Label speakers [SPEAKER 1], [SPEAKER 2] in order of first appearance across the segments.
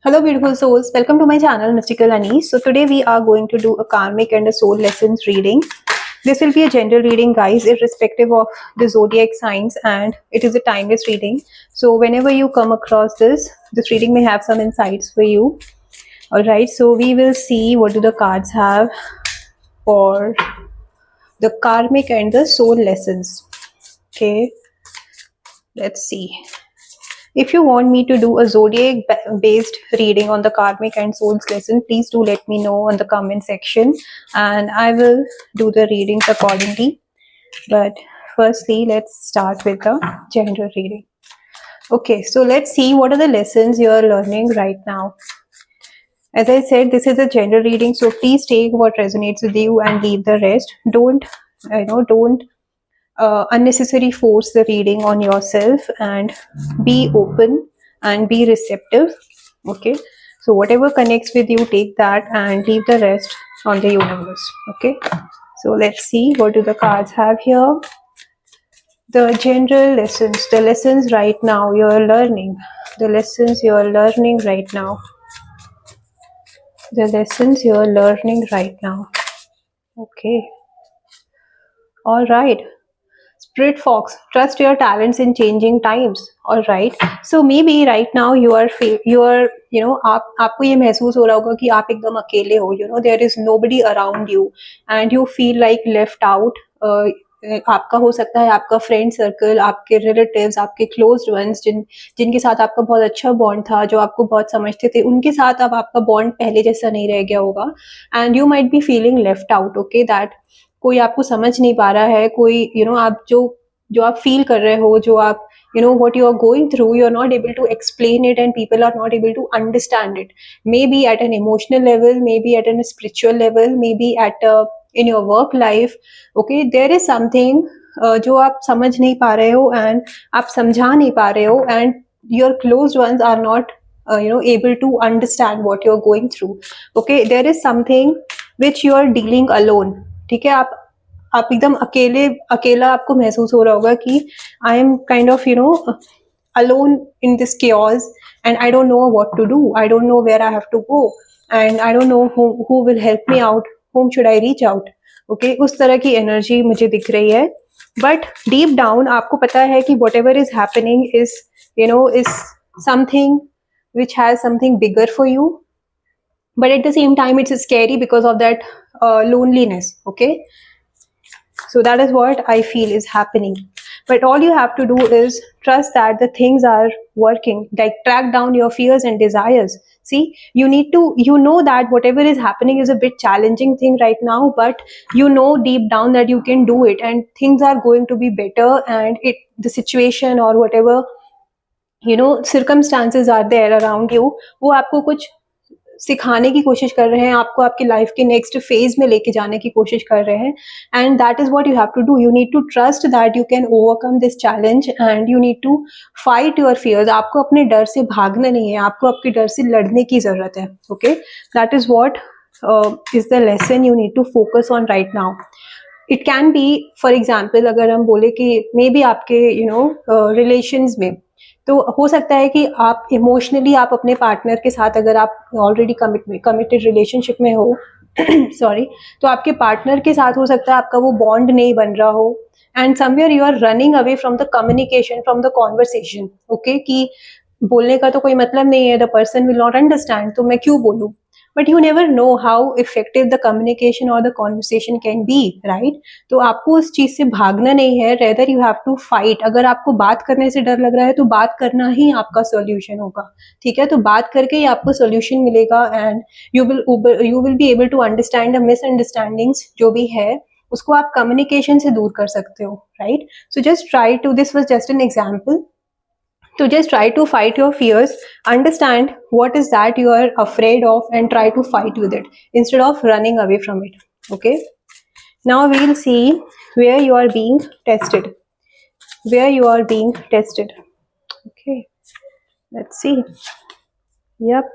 [SPEAKER 1] Hello, beautiful souls. Welcome to my channel, Mystical Anis. So today we are going to do a karmic and a soul lessons reading. This will be a general reading, guys, irrespective of the zodiac signs, and it is a timeless reading. So whenever you come across this reading may have some insights for you. All right. So we will see what do the cards have for the karmic and the soul lessons. Okay. Let's see. If you want me to do a zodiac based reading on the karmic and souls lesson, please do let me know in the comment section and I will do the readings accordingly. But firstly, let's start with the general reading. Okay, so let's see what are the lessons you are learning right now. As I said, this is a general reading, so please take what resonates with you and leave the rest. Don't unnecessary force the reading on yourself, and be open and be receptive. Okay, so whatever connects with you, take that and leave the rest on the universe. Okay, so let's see what do the cards have here. The general lessons, the lessons right now you're learning, the lessons you're learning right now, the lessons you're learning right now. Okay, all right. Spirit Fox, trust your talents in changing times. All right. So maybe right now you are आपको ये महसूस हो रहा होगा कि आप एकदम अकेले हो. There is nobody around you and you feel like left out. आपका हो सकता है आपका फ्रेंड सर्कल, आपके रिलेटिव्स, आपके क्लोज्ड वंस जिनके साथ आपका बहुत अच्छा बॉन्ड था, जो आपको बहुत समझते थे, उनके साथ अब आपका बॉन्ड पहले जैसा नहीं रह गया होगा and you might be feeling left out. Okay, that कोई आपको समझ नहीं पा रहा है, कोई आप जो आप फील कर रहे हो, जो आप what you are going through, you are not able to explain it and people are not able to understand it. Maybe at an emotional level, maybe at a spiritual level, maybe at in your work life. Okay, there is something जो आप समझ नहीं पा रहे हो and आप समझा नहीं पा रहे हो and your closed ones are not able to understand what you are going through. Okay, there is something which you are dealing alone. ठीक है, आप एकदम अकेला आपको महसूस हो रहा होगा कि I am kind of alone in this chaos and I don't know what to do, I don't know where I have to go and I don't know who will help me out, whom should I reach out. Okay, उस तरह की energy मुझे दिख रही है. But deep down आपको पता है कि whatever is happening is is something which has something bigger for you, but at the same time it's scary because of that loneliness. Okay, so that is what I feel is happening. But all you have to do is trust that the things are working. Like, track down your fears and desires. See, you need to, that whatever is happening is a bit challenging thing right now, but deep down that you can do it and things are going to be better, and the situation or whatever circumstances are there around you, वो आपको कुछ सिखाने की कोशिश कर रहे हैं, आपको आपकी लाइफ के नेक्स्ट फेज में लेके जाने की कोशिश कर रहे हैं. And that is what you have to do. You need to trust that you can overcome this challenge and you need to fight your fears. आपको अपने डर से भागना नहीं है, आपको आपके डर से लड़ने की जरूरत है. Okay, that is what is the lesson you need to focus on right now. It can be, for example, अगर हम बोले कि मे बी आपके रिलेशंस में, तो हो सकता है कि आप इमोशनली आप अपने पार्टनर के साथ, अगर आप ऑलरेडी कमिटेड रिलेशनशिप में हो सॉरी, तो आपके पार्टनर के साथ हो सकता है आपका वो बॉन्ड नहीं बन रहा हो and somewhere you are running away from the communication, from the conversation. Okay, कि बोलने का तो कोई मतलब नहीं है, the person will not understand, तो मैं क्यों बोलूँ. But you never know how effective the communication और the conversation can be, right. तो आपको उस चीज से भागना नहीं है, rather you have to fight. अगर आपको बात करने से डर लग रहा है तो बात करना ही आपका सोल्यूशन होगा. ठीक है, तो बात करके ही आपको सोल्यूशन मिलेगा and you will be able to understand the misunderstandings जो भी है, उसको आप कम्युनिकेशन से दूर कर सकते हो, right. So just try to, this was just an example. To just try to fight your fears, understand what is that you are afraid of and try to fight with it instead of running away from it. Okay, now we will see where you are being tested, where you are being tested. Okay, let's see. Yep.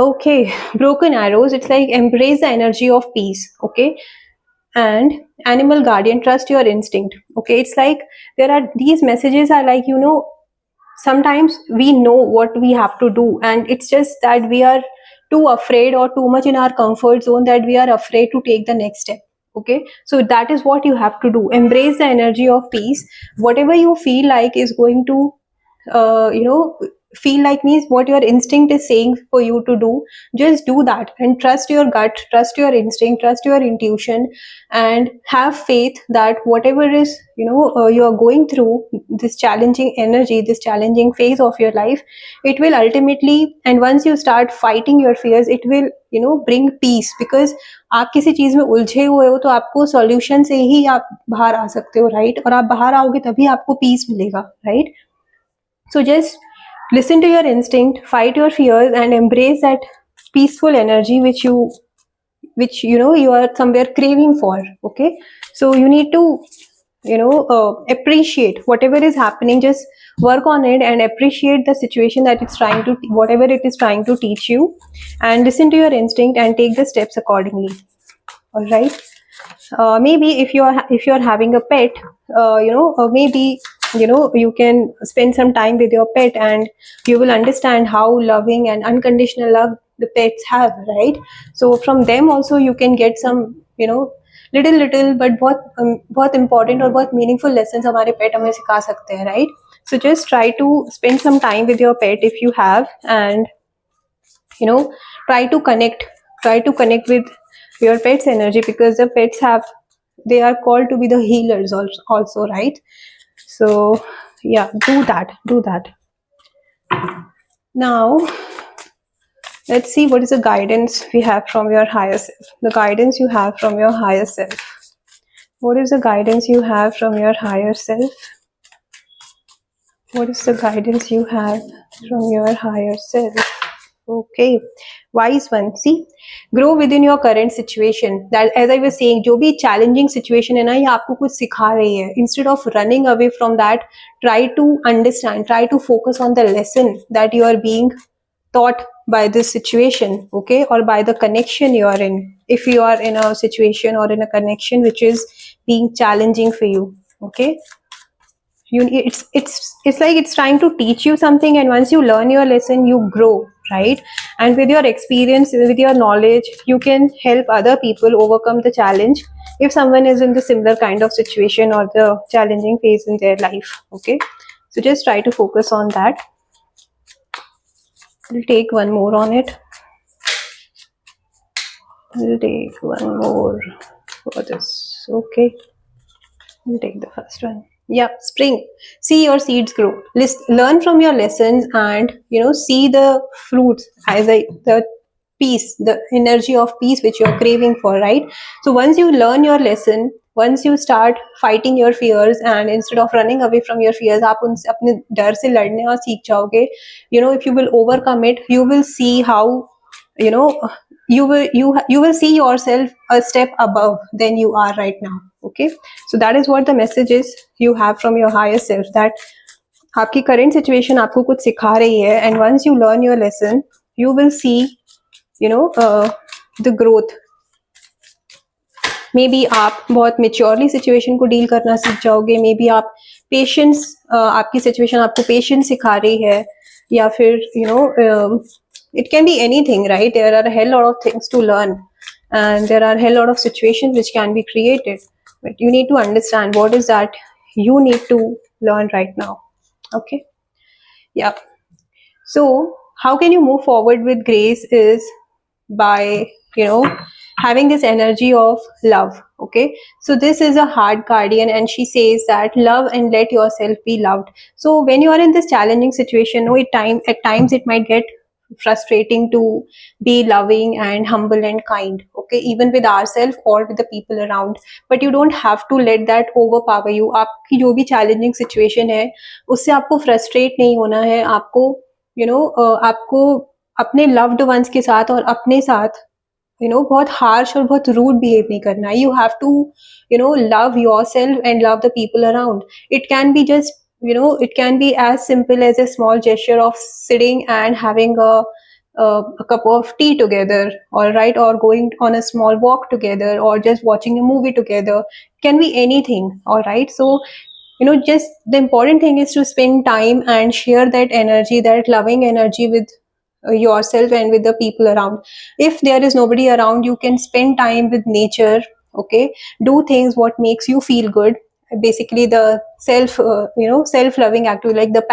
[SPEAKER 1] Okay, broken arrows, it's like embrace the energy of peace. Okay, and animal guardian, trust your instinct. Okay, it's like there are these messages are like sometimes we know what we have to do, and it's just that we are too afraid or too much in our comfort zone that we are afraid to take the next step. Okay, so that is what you have to do. Embrace the energy of peace. Whatever you feel like is going to feel like means what your instinct is saying for you to do, just do that and trust your gut, trust your instinct, trust your intuition, and have faith that whatever is you are going through, this challenging energy, this challenging phase of your life, it will ultimately, and once you start fighting your fears, it will bring peace. Because आप किसी चीज में उलझे हुए हो तो आपको solution से ही आप बाहर आ सकते हो, राइट? और आप बाहर आओगे तभी आपको पीस मिलेगा, right? So just listen to your instinct, fight your fears, and embrace that peaceful energy which you are somewhere craving for. Okay, so you need to appreciate whatever is happening. Just work on it and appreciate the situation that it's trying to, whatever it is trying to teach you, and listen to your instinct and take the steps accordingly. All right. Maybe if you're having a pet, maybe you can spend some time with your pet, and you will understand how loving and unconditional love the pets have, right? So from them also you can get some little but बहुत important और बहुत meaningful lessons हमारे pet हमें सिखा सकते हैं, right? So just try to spend some time with your pet if you have, and try to connect with your pet's energy, because the pets they are called to be the healers also, right? So yeah, do that. Now let's see what is the guidance we have from your higher self. The guidance you have from your higher self. What is the guidance you have from your higher self? What is the guidance you have from your higher self? Okay, wise one. See, grow within your current situation. That, as I was saying, जो भी challenging situation है ना, ये आपको कुछ सिखा रही है. Instead of running away from that, try to understand, try to focus on the lesson that you are being taught by this situation, okay, or by the connection you are in. If you are in a situation or in a connection which is being challenging for you, okay, it's like it's trying to teach you something, and once you learn your lesson, you grow, right? And with your experience, with your knowledge, you can help other people overcome the challenge if someone is in the similar kind of situation or the challenging phase in their life. Okay, so just try to focus on that. We'll take one more on it. We'll take one more for this. Okay, we'll take the first one. Yeah, spring. See your seeds grow. Learn from your lessons, and see the fruits as the peace, the energy of peace which you are craving for, right? So once you learn your lesson, once you start fighting your fears, and instead of running away from your fears, आप उनसे अपने डर से लड़ने और सीख जाओगे. If you will overcome it, you will see how you will see yourself a step above than you are right now. Okay, so that is what the message is you have from your higher self, that आपकी current situation आपको कुछ सिखा रही है, and once you learn your lesson, you will see the growth. Maybe आप बहुत maturely situation को deal करना सीख जाओगे. Maybe आप patience, आपकी situation आपको patience सिखा रही है, या फिर it can be anything, right? There are a hell lot of things to learn, and there are a hell lot of situations which can be created, but you need to understand what is that you need to learn right now. Okay, yeah. So how can you move forward with grace is by having this energy of love. Okay, so this is a heart guardian, and she says that love and let yourself be loved. So when you are in this challenging situation, at times it might get frustrating to be loving and humble and kind, okay, even with ourselves or with the people around, but you don't have to let that overpower you. आपकी जो भी challenging situation है, उससे आपको frustrate नहीं होना है. आपको आपको अपने loved ones के साथ और अपने साथ बहुत harsh और बहुत rude behave नहीं करना है. You have to love yourself and love the people around. It can be just it can be as simple as a small gesture of sitting and having a cup of tea together, all right, or going on a small walk together, or just watching a movie together. It can be anything, all right. So just the important thing is to spend time and share that energy, that loving energy with yourself and with the people around. If there is nobody around, you can spend time with nature. Okay, do things what makes you feel good. Basically the self loving activity, like the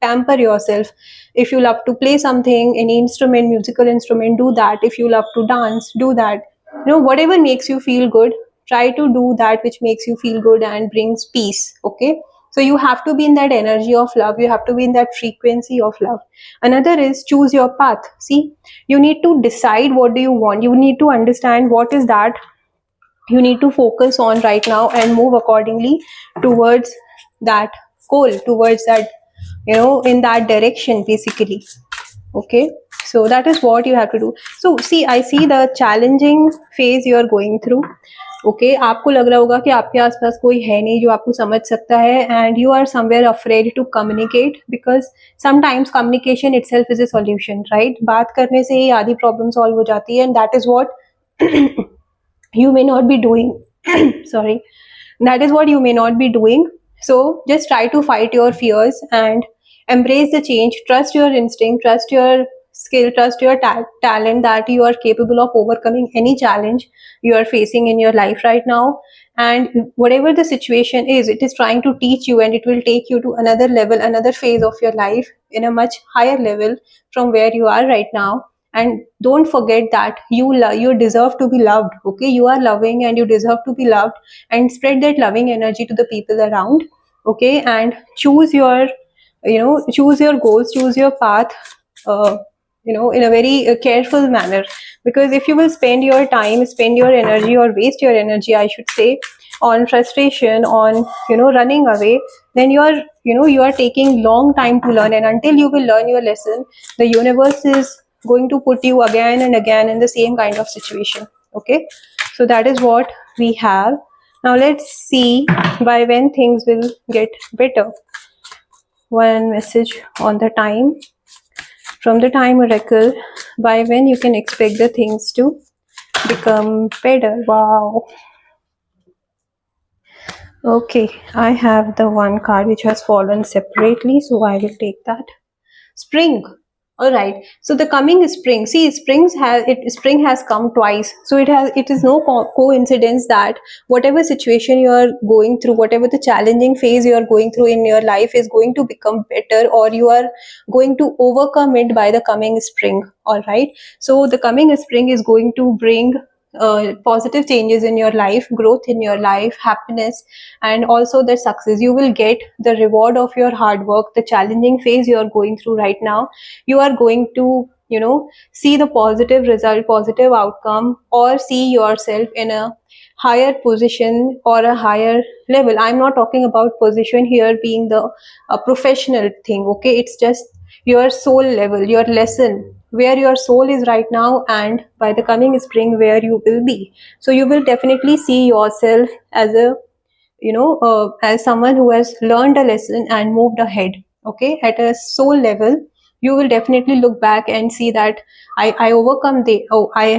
[SPEAKER 1] pamper yourself. If you love to play something, any instrument, musical instrument, do that. If you love to dance, do that. Whatever makes you feel good, try to do that which makes you feel good and brings peace. Okay, so you have to be in that energy of love, you have to be in that frequency of love. Another is choose your path. See, you need to decide what do you want, you need to understand what is that you need to focus on right now and move accordingly towards that goal, towards that, in that direction basically. Okay, so that is what you have to do. So see, I see the challenging phase you are going through. Okay आपको लग रहा होगा कि आपके आसपास कोई है नहीं जो आपको समझ सकता है, and you are somewhere afraid to communicate, because sometimes communication itself is a solution, right? बात करने से ही आधी प्रॉब्लम सॉल्व हो जाती है, and that is what you may not be doing. Sorry, that is what you may not be doing. So just try to fight your fears and embrace the change. Trust your instinct, trust your skill, trust your talent, that you are capable of overcoming any challenge you are facing in your life right now. And whatever the situation is, it is trying to teach you, and it will take you to another level, another phase of your life in a much higher level from where you are right now. And don't forget that you deserve to be loved. Okay, you are loving and you deserve to be loved, and spread that loving energy to the people around. Okay, and choose your goals, choose your path, in a very careful manner. Because if you will spend your time, spend your energy, or waste your energy, I should say, on frustration, on running away, then you are taking long time to learn. And until you will learn your lesson, the universe is going to put you again and again in the same kind of situation. Okay, so that is what we have. Now let's see by when things will get better. One message on the time from the time oracle, by when you can expect the things to become better. Wow. Okay, I have the one card which has fallen separately, so I will take that. Spring. All right, so the coming spring, see, spring has come twice, so it is no coincidence that whatever situation you are going through, whatever the challenging phase you are going through in your life is going to become better, or you are going to overcome it by the coming spring. All right, so the coming spring is going to bring positive changes in your life, growth in your life, happiness, and also the success. You will get the reward of your hard work. The challenging phase you are going through right now, you are going to see the positive result, positive outcome, or see yourself in a higher position or a higher level. I'm not talking about position here being the professional thing. Okay, it's just your soul level, your lesson, where your soul is right now, and by the coming spring where you will be. So you will definitely see yourself as a as someone who has learned a lesson and moved ahead. Okay, at a soul level, you will definitely look back and see that I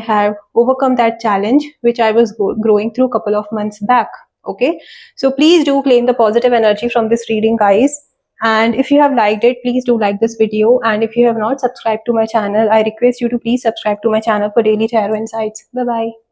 [SPEAKER 1] have overcome that challenge which I was growing through a couple of months back. Okay, so please do claim the positive energy from this reading, guys. And if you have liked it, please do like this video. And if you have not subscribed to my channel, I request you to please subscribe to my channel for daily tarot insights. Bye bye.